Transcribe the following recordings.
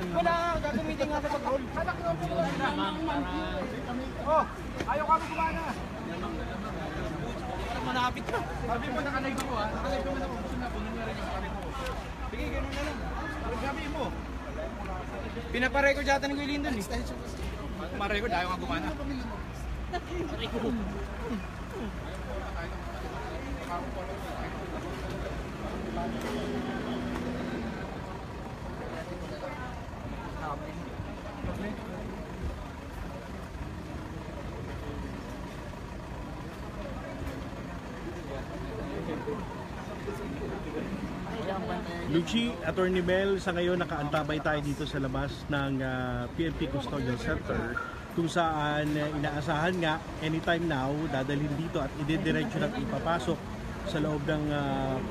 Wala, gagamitin nga sa patrol. Oh, ayaw kami kumana. Manakapit ka. Sabi mo, nakalive ako ha. Nakalive naman ako. Gusto na po, nangyari ka sa kami ko. Sige, ganun na lang. Sabi mo. Pinaparecord yata ng Guilin dun eh. Marecord, ayaw nga gumana. Record. Lucci, Attorney Mel, sa ngayon nakaantabay tayo dito sa labas ng PNP Custodial Center kung saan inaasahan nga anytime now dadalhin dito at idediretso na ipapasok sa loob ng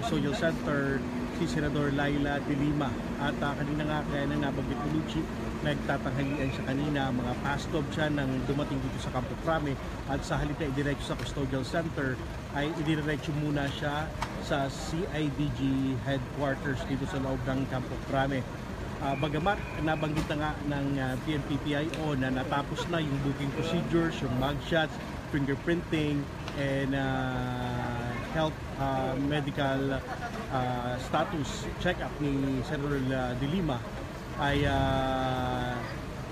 Custodial Center si Senador Laila de Lima. At kanina nga kaya nang nabanggit ni Lucci, nagtatanghalian siya kanina, mga pastov siya nang dumating dito sa Campo Crame at sa halip na idiretso sa Custodial Center ay idiretso muna siya sa CIDG headquarters dito sa loob ng Campo Crame. Bagamat nabanggit na nga ng PNP-PIO na natapos na yung booking procedures, yung mugshots, fingerprinting, and health medical status check-up ni Senator de Lima, ay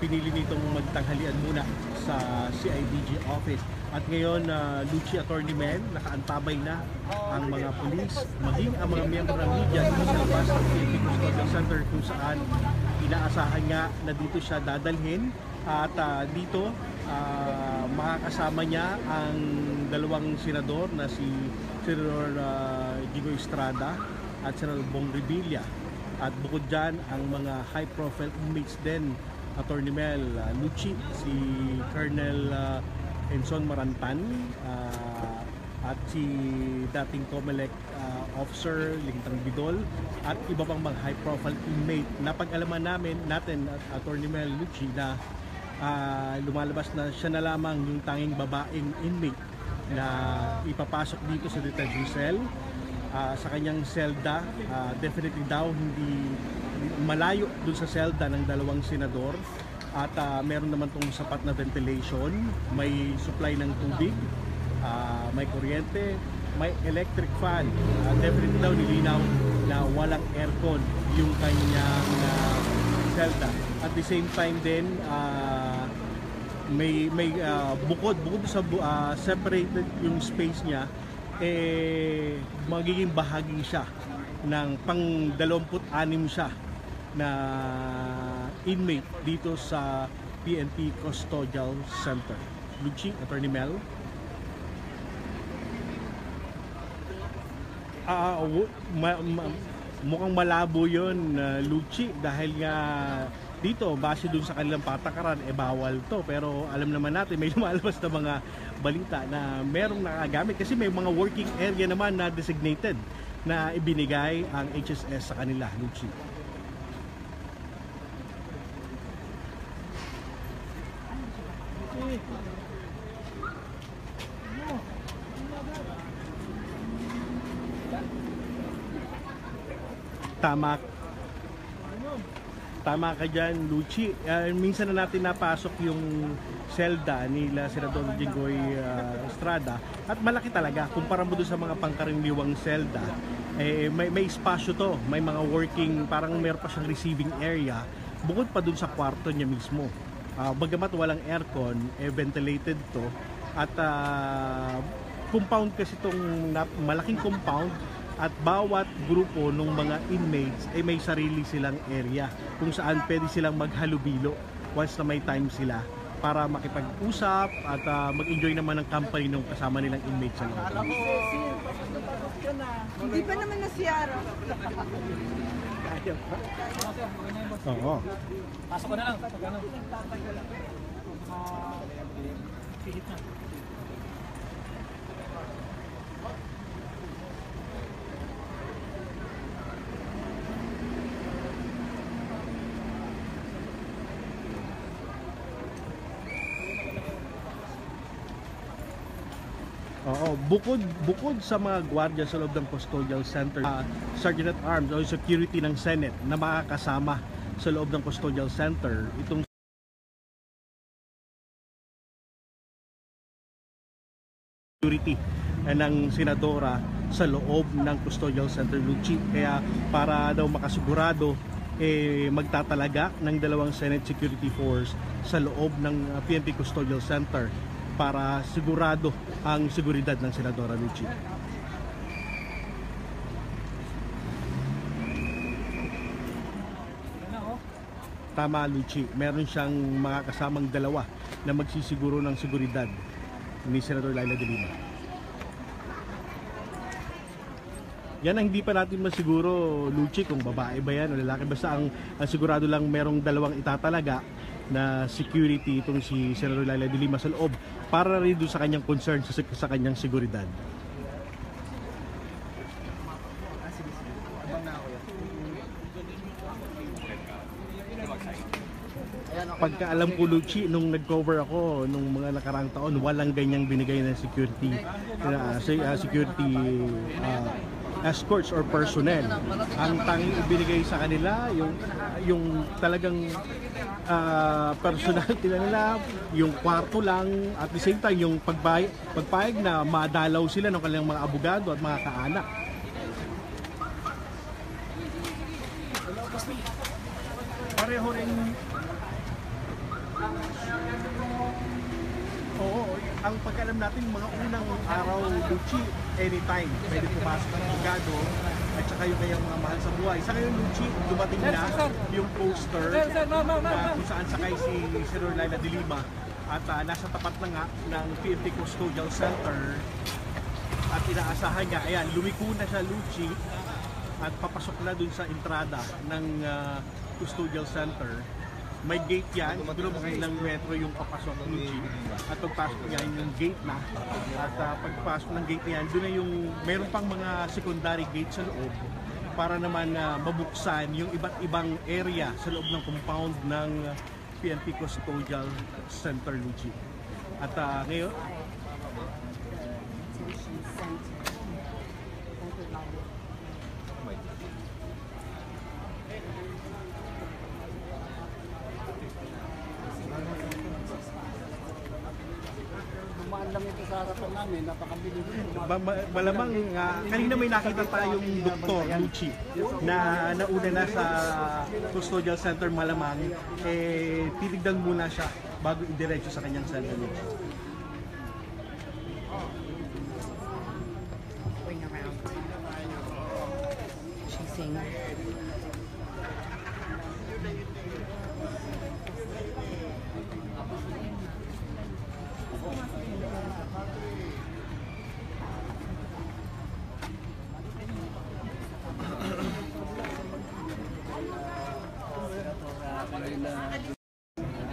pinili nitong magtanghalian muna sa CIDG office. At ngayon, Lucci, Attorney Mel, nakaantabay na ang mga pulis, maging ang mga miyembro ng media dito sa labas ng PNP Custodial Center kung saan inaasahan nga na dito siya dadalhin. At dito, makakasama niya ang dalawang senador na si Senador Gigo Estrada at Senador Bong Revilla. At bukod dyan, ang mga high-profile inmates din, Attorney Mel, Lucci, si Colonel Enson Marantan, at si dating COMELEC officer Lingtang Bidol, at iba pang mga high-profile inmate. Napag-alaman natin at Attorney Mel, Lucci, na lumalabas na siya na lamang yung tanging babaeng inmate na ipapasok dito sa detention cell. Sa kanyang selda, definitely daw hindi malayo dun sa selda ng dalawang senador, at meron naman tong sapat na ventilation, may supply ng tubig, may kuryente, may electric fan. Definitely daw nilinaw na walang aircon yung kanyang selda. At the same time din, may bukod sa separated yung space niya, magiging bahagi siya ng pang 26 siya na inmate dito sa PNP Custodial Center. Lucci, Attorney Mel. Mukhang malabo yun, Lucci, dahil nga dito, base dun sa kanilang patakaran, bawal to. Pero alam naman natin, may lumalabas na mga balita na merong nakagamit. Kasi may mga working area naman na designated na ibinigay ang HSS sa kanila, Lucci. Tama ka dyan, Lucci. Minsan na natin napasok yung selda nila Senador Gigoy Estrada, at malaki talaga kumpara mo doon sa mga pangkaraniwang selda. May espasyo to, may mga working, parang meron pa siyang receiving area bukod pa doon sa kwarto niya mismo. Bagamat walang aircon, ventilated to, at compound kasi itong malaking compound. At bawat grupo ng mga inmates ay may sarili silang area kung saan pwede silang maghalubilo once na may time sila para makipag-usap at mag-enjoy naman ng company ng kasama nilang inmates sa loob. Hindi pa naman nasiyara. Oo. Pasok ko na lang. Pihit na. Oo, bukod sa mga gwardiya sa loob ng custodial center, Sergeant at Arms o security ng Senate na makakasama sa loob ng custodial center, itong security ng senadora sa loob ng custodial center, Lucci. Kaya para daw makasigurado magtatalaga ng 2 Senate Security Force sa loob ng PNP Custodial Center para sigurado ang seguridad ng senadora, Lucci. Tama, Lucci. Meron siyang mga kasamang 2 na magsisiguro ng seguridad ni Senador Laila de Lima. Yan ang hindi pa natin masiguro, Lucci, kung babae ba yan o lalaki. Basta ang sigurado lang merong 2 itatalaga na security itong si Senador Laila de Lima sa loob para rin doon sa kanyang concern sa kanyang seguridad. Pagkaalam ko, Lucci, nung nag-cover ako nung mga nakarang taon, walang ganyang binigay na security escorts or personnel. Ang tanging ibinigay sa kanila yung talagang personality nila, yung kwarto lang, at the same time yung pagpayag na madalaw sila ng kanilang mga abogado at mga kaanak. Pareho rin. Oo, ang pagkaalam natin, mga unang araw, Lucci, anytime pwede pumasok ng abogado at saka yung kanyang mga mahal sa buhay. Sa ngayon, Lucci, dumating na yung poster na kung saan sakay si Senador Laila de Lima at nasa tapat na nga ng PNP Custodial Center at inaasahan niya, ayan, lumiko na siya, Lucci, at papasok na dun sa entrada ng Custodial Center. May gate yan, siguro mga ilang metro yung papasok, Lucci. At pagpasok niya yung gate na. At pagpasok ng gate na yan, doon na yung meron pang mga secondary gate sa loob para naman mabuksan yung iba't ibang area sa loob ng compound ng PNP Custodial Center, Lucci. At ngayon, malamang kanina may nakita tayong doktor, Lucci, na nauna na sa custodial center. Malamang titignan muna siya bago idiretso sa kanyang cell, Lucci. Going around. Chasing.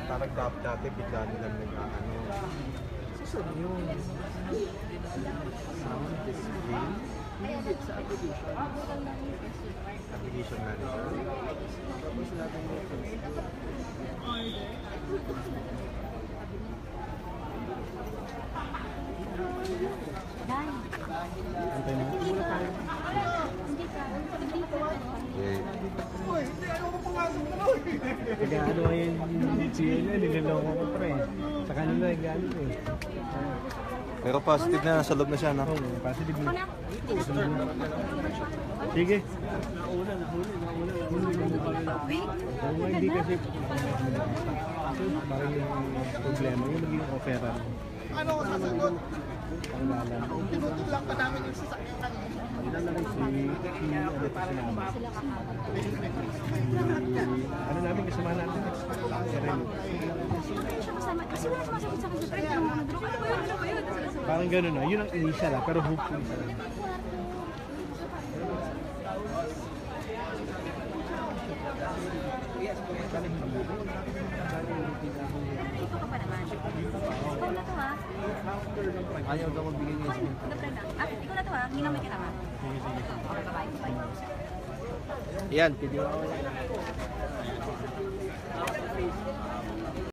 Tarag dati, bigla nilang nag-ano. Susunod yun. Sound display. Hindi sa application. Application manager. Tapos natin Antay mo. Kaya ano ngayon yung niloloko ko, pre. Sa kanila gano'n eh. Pero positive na, nasa loob na siya, no? Oo, positive na. Sige. Nauna. Oo, hindi kasi parang yung problema, yung maging offeran. Ano ko sasagot? Panglalan. Tinutog lang pa namin yung sasakyan kanina. Ano namin kasama natin? Parang gano'n na. Yun ang initial lah. Pero hopefully sa rin. Dito ka pa naman. Ikaw na to ha. Ayaw daw magbigay niya. Ikaw na to ha. Ginamit ka naman. Okay, bye-bye. Yan, video ako.